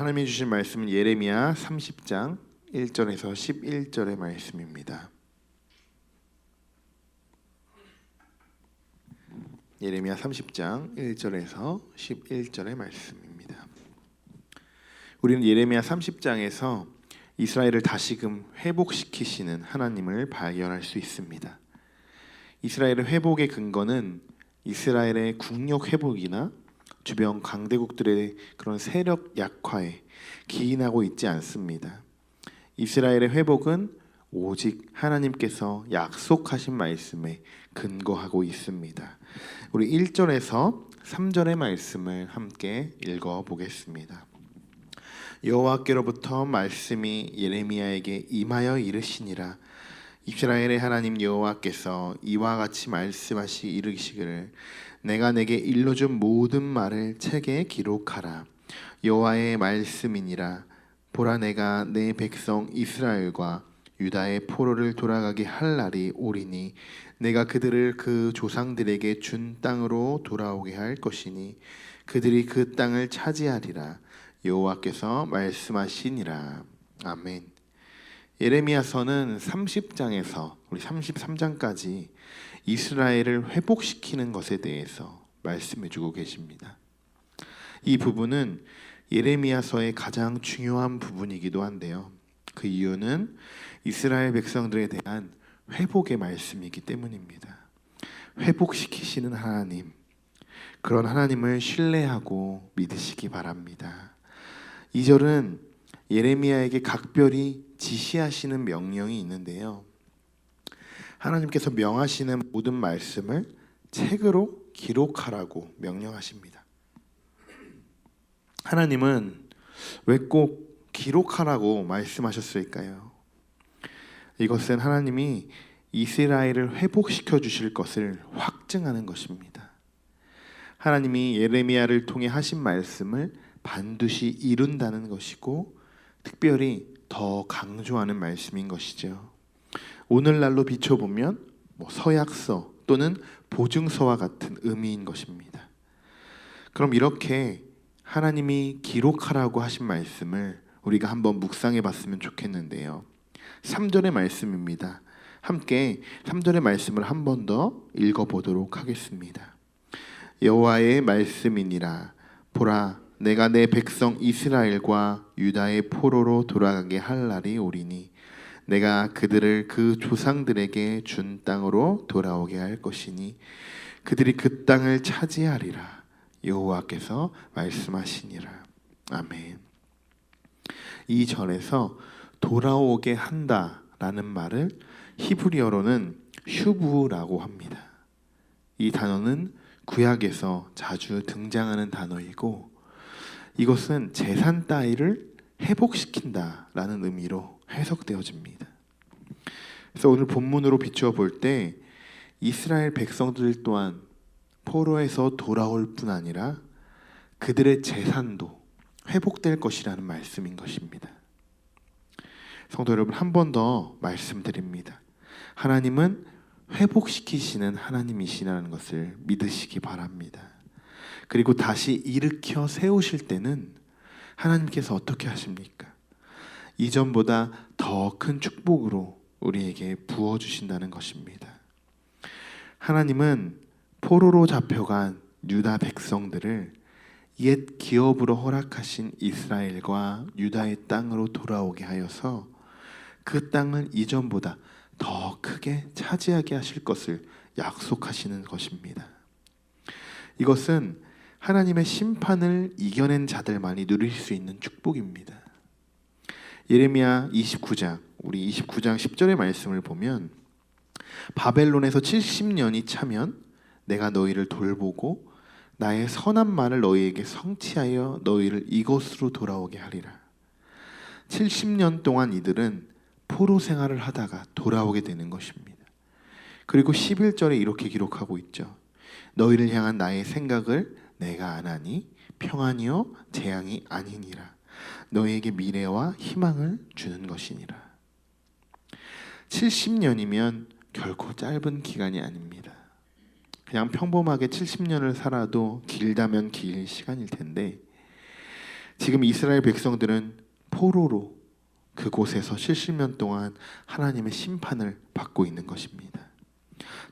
하나님이 주신 말씀은 예레미야 30장 1절에서 11절의 말씀입니다. 예레미야 30장 1절에서 11절의 말씀입니다. 우리는 예레미야 30장에서 이스라엘을 다시금 회복시키시는 하나님을 발견할 수 있습니다. 이스라엘의 회복의 근거는 이스라엘의 국력 회복이나 주변 강대국들의 그런 세력 약화에 기인하고 있지 않습니다. 이스라엘의 회복은 오직 하나님께서 약속하신 말씀에 근거하고 있습니다. 우리 1절에서 3절의 말씀을 함께 읽어보겠습니다. 여호와께로부터 말씀이 예레미야에게 임하여 이르시니라. 이스라엘의 하나님 여호와께서 이와 같이 말씀하시 이르시기를 내가 내게 일러준 모든 말을 책에 기록하라. 여호와의 말씀이니라. 보라, 내가 내 백성 이스라엘과 유다의 포로를 돌아가게 할 날이 오리니 내가 그들을 그 조상들에게 준 땅으로 돌아오게 할 것이니 그들이 그 땅을 차지하리라. 여호와께서 말씀하시니라. 아멘. 예레미야서는 30장에서 우리 33장까지 이스라엘을 회복시키는 것에 대해서 말씀해주고 계십니다. 이 부분은 예레미야서의 가장 중요한 부분이기도 한데요. 그 이유는 이스라엘 백성들에 대한 회복의 말씀이기 때문입니다. 회복시키시는 하나님, 그런 하나님을 신뢰하고 믿으시기 바랍니다. 2절은 예레미야에게 각별히 지시하시는 명령이 있는데요. 하나님께서 명하시는 모든 말씀을 책으로 기록하라고 명령하십니다. 하나님은 왜 꼭 기록하라고 말씀하셨을까요? 이것은 하나님이 이스라엘을 회복시켜 주실 것을 확증하는 것입니다. 하나님이 예레미야를 통해 하신 말씀을 반드시 이룬다는 것이고 특별히 더 강조하는 말씀인 것이죠. 오늘날로 비춰보면 서약서 또는 보증서와 같은 의미인 것입니다. 그럼 이렇게 하나님이 기록하라고 하신 말씀을 우리가 한번 묵상해 봤으면 좋겠는데요. 3절의 말씀입니다. 함께 3절의 말씀을 한 번 더 읽어보도록 하겠습니다. 여호와의 말씀이니라. 보라, 내가 내 백성 이스라엘과 유다의 포로로 돌아가게 할 날이 오리니 내가 그들을 그 조상들에게 준 땅으로 돌아오게 할 것이니 그들이 그 땅을 차지하리라. 여호와께서 말씀하시니라. 아멘. 이 절에서 돌아오게 한다라는 말을 히브리어로는 슈브라고 합니다. 이 단어는 구약에서 자주 등장하는 단어이고 이것은 재산 따위를 회복시킨다라는 의미로 해석되어집니다. 그래서 오늘 본문으로 비추어 볼 때 이스라엘 백성들 또한 포로에서 돌아올 뿐 아니라 그들의 재산도 회복될 것이라는 말씀인 것입니다. 성도 여러분, 한 번 더 말씀드립니다. 하나님은 회복시키시는 하나님이시라는 것을 믿으시기 바랍니다. 그리고 다시 일으켜 세우실 때는 하나님께서 어떻게 하십니까? 이전보다 더 큰 축복으로 우리에게 부어주신다는 것입니다. 하나님은 포로로 잡혀간 유다 백성들을 옛 기업으로 허락하신 이스라엘과 유다의 땅으로 돌아오게 하여서 그 땅을 이전보다 더 크게 차지하게 하실 것을 약속하시는 것입니다. 이것은 하나님의 심판을 이겨낸 자들만이 누릴 수 있는 축복입니다. 예레미야 29장, 우리 29장 10절의 말씀을 보면 바벨론에서 70년이 차면 내가 너희를 돌보고 나의 선한 말을 너희에게 성취하여 너희를 이곳으로 돌아오게 하리라. 70년 동안 이들은 포로 생활을 하다가 돌아오게 되는 것입니다. 그리고 11절에 이렇게 기록하고 있죠. 너희를 향한 나의 생각을 내가 아나니 평안이요 재앙이 아니니라. 너희에게 미래와 희망을 주는 것이니라. 70년이면 결코 짧은 기간이 아닙니다. 그냥 평범하게 70년을 살아도 길다면 길 시간일 텐데 지금 이스라엘 백성들은 포로로 그곳에서 70년 동안 하나님의 심판을 받고 있는 것입니다.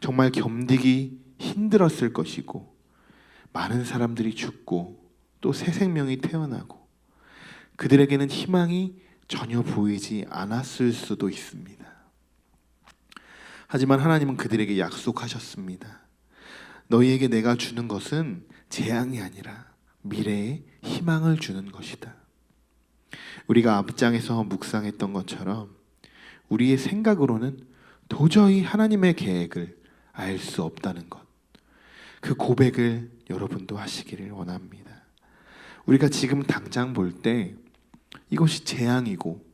정말 견디기 힘들었을 것이고 많은 사람들이 죽고 또 새 생명이 태어나고 그들에게는 희망이 전혀 보이지 않았을 수도 있습니다. 하지만 하나님은 그들에게 약속하셨습니다. 너희에게 내가 주는 것은 재앙이 아니라 미래의 희망을 주는 것이다. 우리가 앞장에서 묵상했던 것처럼 우리의 생각으로는 도저히 하나님의 계획을 알 수 없다는 것, 그 고백을 여러분도 하시기를 원합니다. 우리가 지금 당장 볼 때 이것이 재앙이고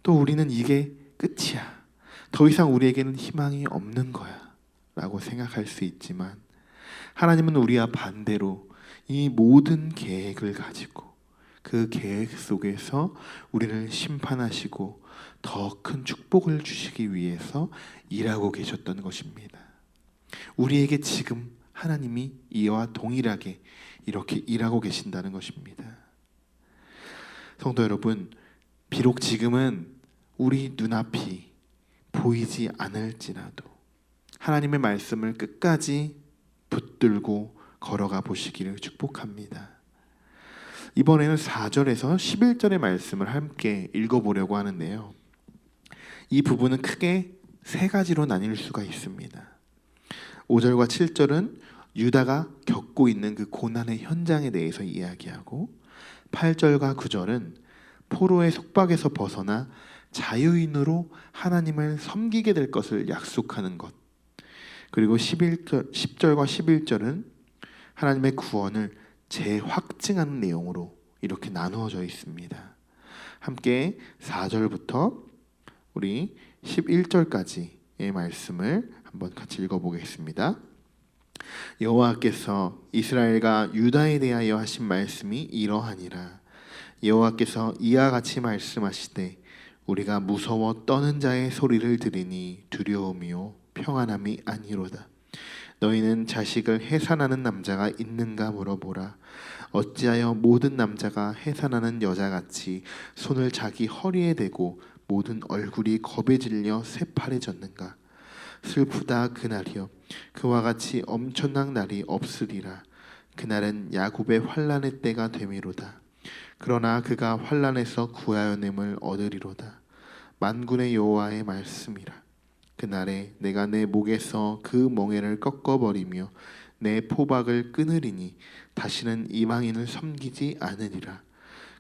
또 우리는 이게 끝이야, 더 이상 우리에게는 희망이 없는 거야 라고 생각할 수 있지만, 하나님은 우리와 반대로 이 모든 계획을 가지고 그 계획 속에서 우리를 심판하시고 더 큰 축복을 주시기 위해서 일하고 계셨던 것입니다. 우리에게 지금 하나님이 이와 동일하게 이렇게 일하고 계신다는 것입니다. 성도 여러분, 비록 지금은 우리 눈앞이 보이지 않을지라도 하나님의 말씀을 끝까지 붙들고 걸어가 보시기를 축복합니다. 이번에는 4절에서 11절의 말씀을 함께 읽어보려고 하는데요. 이 부분은 크게 세 가지로 나뉠 수가 있습니다. 5절과 7절은 유다가 겪고 있는 그 고난의 현장에 대해서 이야기하고, 8절과 9절은 포로의 속박에서 벗어나 자유인으로 하나님을 섬기게 될 것을 약속하는 것, 그리고 10절과 11절은 하나님의 구원을 재확증하는 내용으로 이렇게 나누어져 있습니다. 함께 4절부터 우리 11절까지의 말씀을 한번 같이 읽어보겠습니다. 여호와께서 이스라엘과 유다에 대하여 하신 말씀이 이러하니라. 여호와께서 이와 같이 말씀하시되 우리가 무서워 떠는 자의 소리를 들으니 두려움이요 평안함이 아니로다. 너희는 자식을 해산하는 남자가 있는가 물어보라. 어찌하여 모든 남자가 해산하는 여자같이 손을 자기 허리에 대고 모든 얼굴이 겁에 질려 새파래졌는가. 슬프다 그날이여, 그와 같이 엄청난 날이 없으리라. 그날은 야곱의 환난의 때가 되미로다. 그러나 그가 환난에서 구하여냄을 얻으리로다. 만군의 여호와의 말씀이라. 그날에 내가 내 목에서 그 멍에를 꺾어버리며 내 포박을 끊으리니 다시는 이방인을 섬기지 않으리라.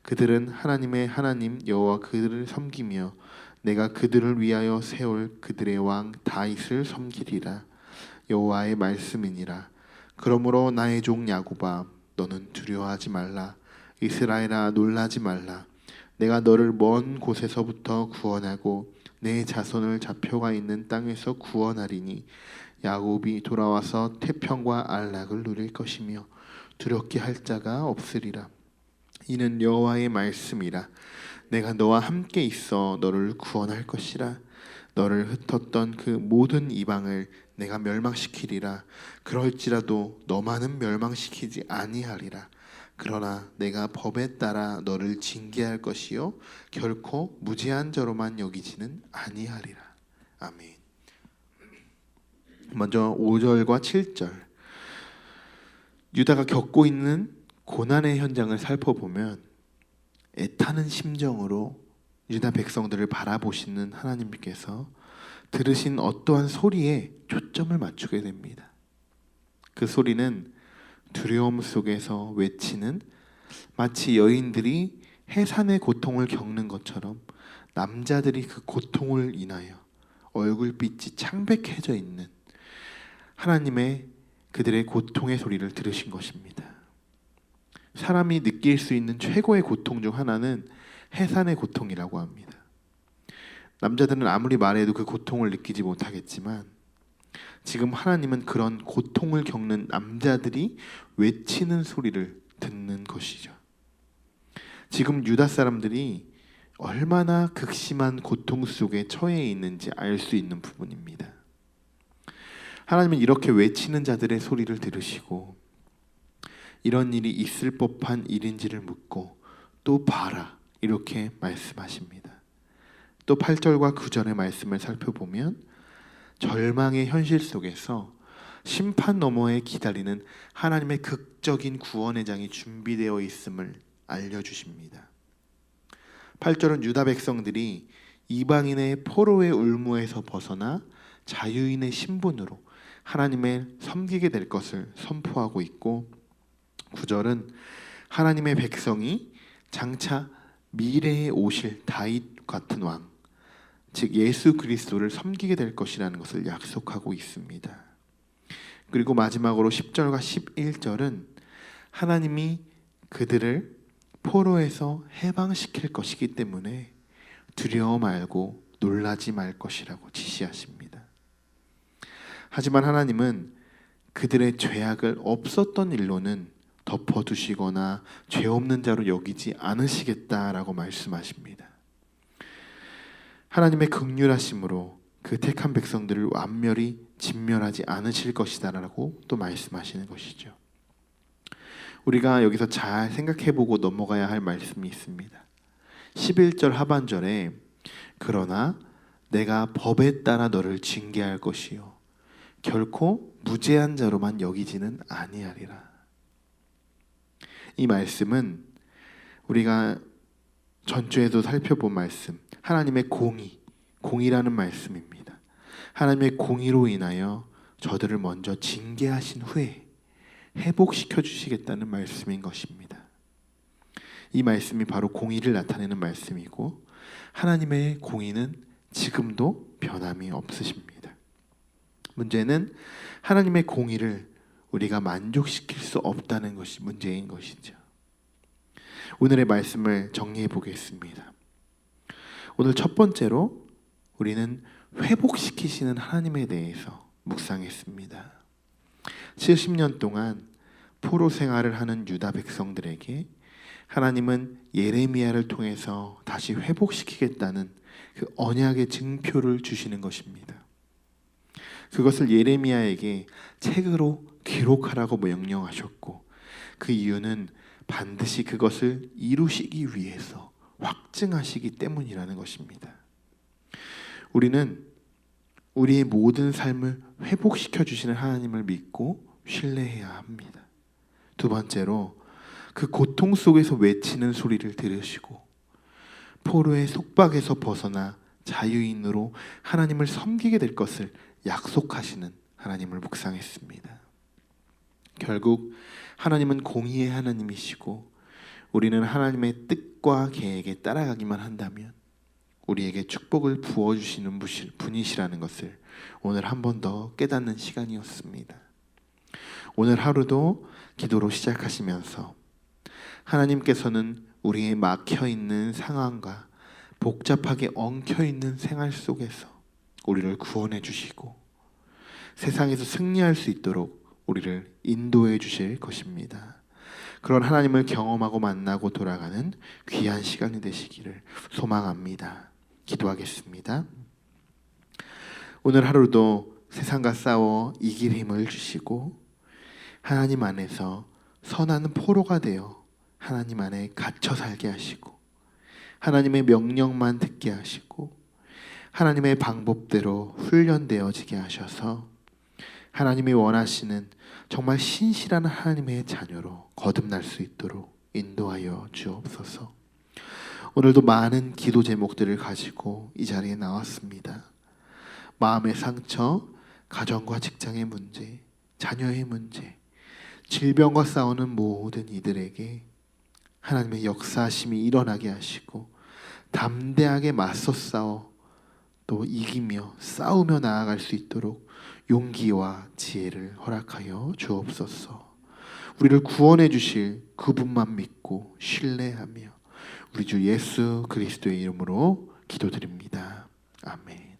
그들은 하나님의 하나님 여호와 그들을 섬기며 내가 그들을 위하여 세울 그들의 왕 다윗을 섬기리라. 여호와의 말씀이니라. 그러므로 나의 종 야곱아, 너는 두려워하지 말라. 이스라엘아, 놀라지 말라. 내가 너를 먼 곳에서부터 구원하고 내 자손을 잡혀가 있는 땅에서 구원하리니 야곱이 돌아와서 태평과 안락을 누릴 것이며 두렵게 할 자가 없으리라. 이는 여호와의 말씀이라. 내가 너와 함께 있어 너를 구원할 것이라. 너를 흩었던 그 모든 이방을 내가 멸망시키리라. 그럴지라도 너만은 멸망시키지 아니하리라. 그러나 내가 법에 따라 너를 징계할 것이요 결코 무지한 자로만 여기지는 아니하리라. 아멘. 먼저 5절과 7절, 유다가 겪고 있는 고난의 현장을 살펴보면 애타는 심정으로 유다 백성들을 바라보시는 하나님께서 들으신 어떠한 소리에 초점을 맞추게 됩니다. 그 소리는 두려움 속에서 외치는, 마치 여인들이 해산의 고통을 겪는 것처럼 남자들이 그 고통을 인하여 얼굴빛이 창백해져 있는 하나님의 그들의 고통의 소리를 들으신 것입니다. 사람이 느낄 수 있는 최고의 고통 중 하나는 해산의 고통이라고 합니다. 남자들은 아무리 말해도 그 고통을 느끼지 못하겠지만 지금 하나님은 그런 고통을 겪는 남자들이 외치는 소리를 듣는 것이죠. 지금 유다 사람들이 얼마나 극심한 고통 속에 처해 있는지 알 수 있는 부분입니다. 하나님은 이렇게 외치는 자들의 소리를 들으시고 이런 일이 있을 법한 일인지를 묻고 또 봐라 이렇게 말씀하십니다. 또 8절과 9절의 말씀을 살펴보면 절망의 현실 속에서 심판 너머에 기다리는 하나님의 극적인 구원의 장이 준비되어 있음을 알려주십니다. 8절은 유다 백성들이 이방인의 포로의 울무에서 벗어나 자유인의 신분으로 하나님을 섬기게 될 것을 선포하고 있고, 9절은 하나님의 백성이 장차 미래에 오실 다윗 같은 왕, 즉 예수 그리스도를 섬기게 될 것이라는 것을 약속하고 있습니다. 그리고 마지막으로 10절과 11절은 하나님이 그들을 포로에서 해방시킬 것이기 때문에 두려워 말고 놀라지 말 것이라고 지시하십니다. 하지만 하나님은 그들의 죄악을 없었던 일로는 덮어두시거나 죄 없는 자로 여기지 않으시겠다라고 말씀하십니다. 하나님의 긍휼하심으로 그 택한 백성들을 완멸히 진멸하지 않으실 것이다라고 또 말씀하시는 것이죠. 우리가 여기서 잘 생각해보고 넘어가야 할 말씀이 있습니다. 11절 하반절에 그러나 내가 법에 따라 너를 징계할 것이요 결코 무죄한 자로만 여기지는 아니하리라. 이 말씀은 우리가 전주에도 살펴본 말씀, 하나님의 공의라는 말씀입니다. 하나님의 공의로 인하여 저들을 먼저 징계하신 후에 회복시켜 주시겠다는 말씀인 것입니다. 이 말씀이 바로 공의를 나타내는 말씀이고, 하나님의 공의는 지금도 변함이 없으십니다. 문제는 하나님의 공의를 우리가 만족시킬 수 없다는 것이 문제인 것이죠. 오늘의 말씀을 정리해 보겠습니다. 오늘 첫 번째로 우리는 회복시키시는 하나님에 대해서 묵상했습니다. 70년 동안 포로 생활을 하는 유다 백성들에게 하나님은 예레미야를 통해서 다시 회복시키겠다는 그 언약의 증표를 주시는 것입니다. 그것을 예레미야에게 책으로 기록하라고 명령하셨고, 그 이유는 반드시 그것을 이루시기 위해서 확증하시기 때문이라는 것입니다. 우리는 우리의 모든 삶을 회복시켜 주시는 하나님을 믿고 신뢰해야 합니다. 두 번째로 그 고통 속에서 외치는 소리를 들으시고 포로의 속박에서 벗어나 자유인으로 하나님을 섬기게 될 것을 약속하시는 하나님을 묵상했습니다. 결국 하나님은 공의의 하나님이시고 우리는 하나님의 뜻과 계획에 따라가기만 한다면 우리에게 축복을 부어주시는 분이시라는 것을 오늘 한 번 더 깨닫는 시간이었습니다. 오늘 하루도 기도로 시작하시면서 하나님께서는 우리의 막혀있는 상황과 복잡하게 엉켜있는 생활 속에서 우리를 구원해 주시고 세상에서 승리할 수 있도록 우리를 인도해 주실 것입니다. 그런 하나님을 경험하고 만나고 돌아가는 귀한 시간이 되시기를 소망합니다. 기도하겠습니다. 오늘 하루도 세상과 싸워 이길 힘을 주시고 하나님 안에서 선한 포로가 되어 하나님 안에 갇혀 살게 하시고 하나님의 명령만 듣게 하시고 하나님의 방법대로 훈련되어지게 하셔서 하나님이 원하시는 정말 신실한 하나님의 자녀로 거듭날 수 있도록 인도하여 주옵소서. 오늘도 많은 기도 제목들을 가지고 이 자리에 나왔습니다. 마음의 상처, 가정과 직장의 문제, 자녀의 문제, 질병과 싸우는 모든 이들에게 하나님의 역사하심이 일어나게 하시고 담대하게 맞서 싸워 또 이기며 싸우며 나아갈 수 있도록 용기와 지혜를 허락하여 주옵소서. 우리를 구원해 주실 그분만 믿고 신뢰하며 우리 주 예수 그리스도의 이름으로 기도드립니다. 아멘.